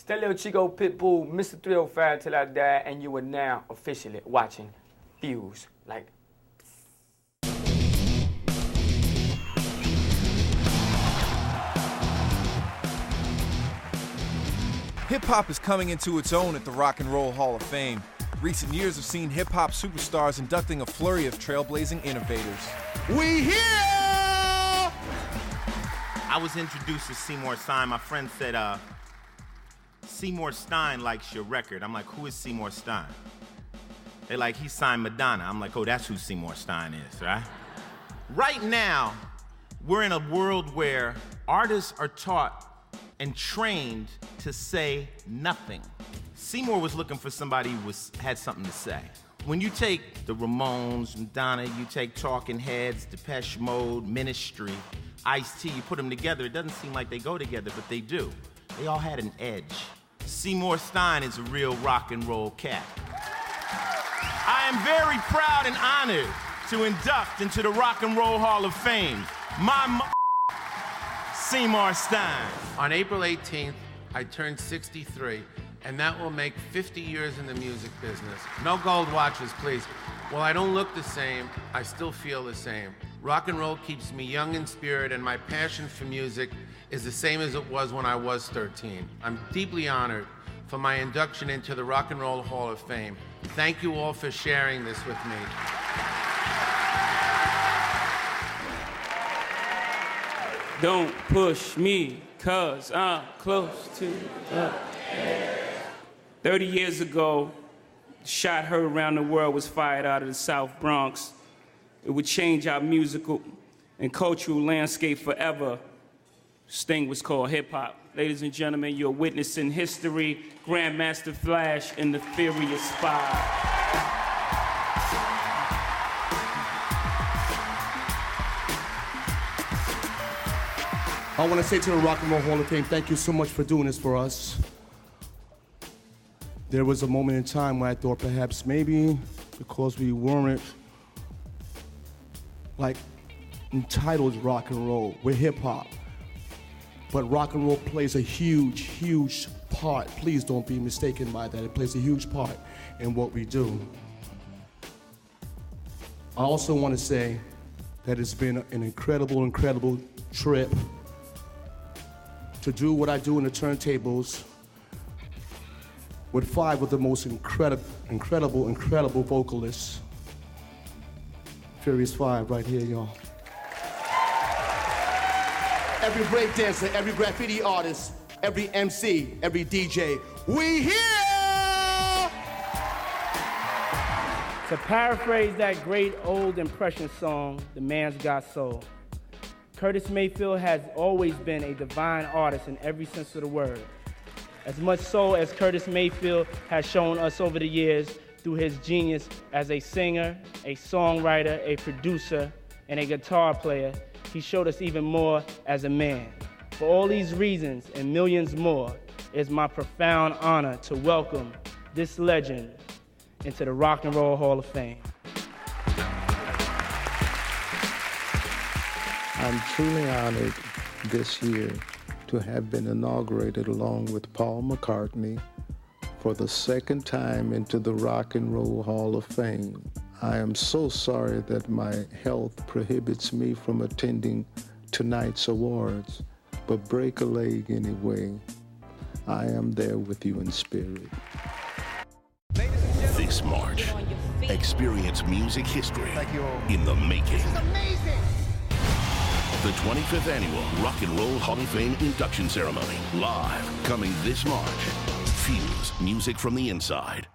It's that little Chico Pitbull, Mr. 305 Till I Die, and you are now officially watching Fuse. Like, hip-hop is coming into its own at the Rock and Roll Hall of Fame. Recent years have seen hip-hop superstars inducting a flurry of trailblazing innovators. We here! I was introduced to Seymour Stein. My friend said, Seymour Stein likes your record. I'm like, who is Seymour Stein? They're like, he signed Madonna. I'm like, oh, that's who Seymour Stein is, right? Right now, we're in a world where artists are taught and trained to say nothing. Seymour was looking for somebody who had something to say. When you take the Ramones, Madonna, you take Talking Heads, Depeche Mode, Ministry, Ice-T, you put them together, it doesn't seem like they go together, but they do. They all had an edge. Seymour Stein is a real rock and roll cat. I am very proud and honored to induct into the Rock and Roll Hall of Fame my Seymour Stein. On April 18th, I turned 63, and that will make 50 years in the music business. No gold watches, please. While I don't look the same, I still feel the same. Rock and roll keeps me young in spirit, and my passion for music is the same as it was when I was 13. I'm deeply honored for my induction into the Rock and Roll Hall of Fame. Thank you all for sharing this with me. Don't push me, 'cause I'm close to 30 years ago, the shot heard around the world was fired out of the South Bronx. It would change our musical and cultural landscape forever. This thing was called hip-hop. Ladies and gentlemen, you're witnessing history, Grandmaster Flash and the Furious Five. I want to say to the Rock and Roll Hall of Fame, thank you so much for doing this for us. There was a moment in time where I thought perhaps maybe because we weren't like entitled rock and roll, we're hip hop. But rock and roll plays a huge, huge part. Please don't be mistaken by that. It plays a huge part in what we do. I also want to say that it's been an incredible, incredible trip to do what I do in the turntables with 5 of the most incredible vocalists. Furious 5 right here, y'all. Every breakdancer, every graffiti artist, every MC, every DJ, we here! To paraphrase that great old impression song, The Man's Got Soul, Curtis Mayfield has always been a divine artist in every sense of the word. As much so as Curtis Mayfield has shown us over the years through his genius as a singer, a songwriter, a producer, and a guitar player, he showed us even more as a man. For all these reasons and millions more, it is my profound honor to welcome this legend into the Rock and Roll Hall of Fame. I'm truly honored this year to have been inaugurated along with Paul McCartney for the second time into the Rock and Roll Hall of Fame. I am so sorry that my health prohibits me from attending tonight's awards, but break a leg anyway. I am there with you in spirit. This March, experience music history in the making. This is amazing! The 25th Annual Rock and Roll Hall of Fame Induction Ceremony, live, coming this March. Fuse, music from the inside.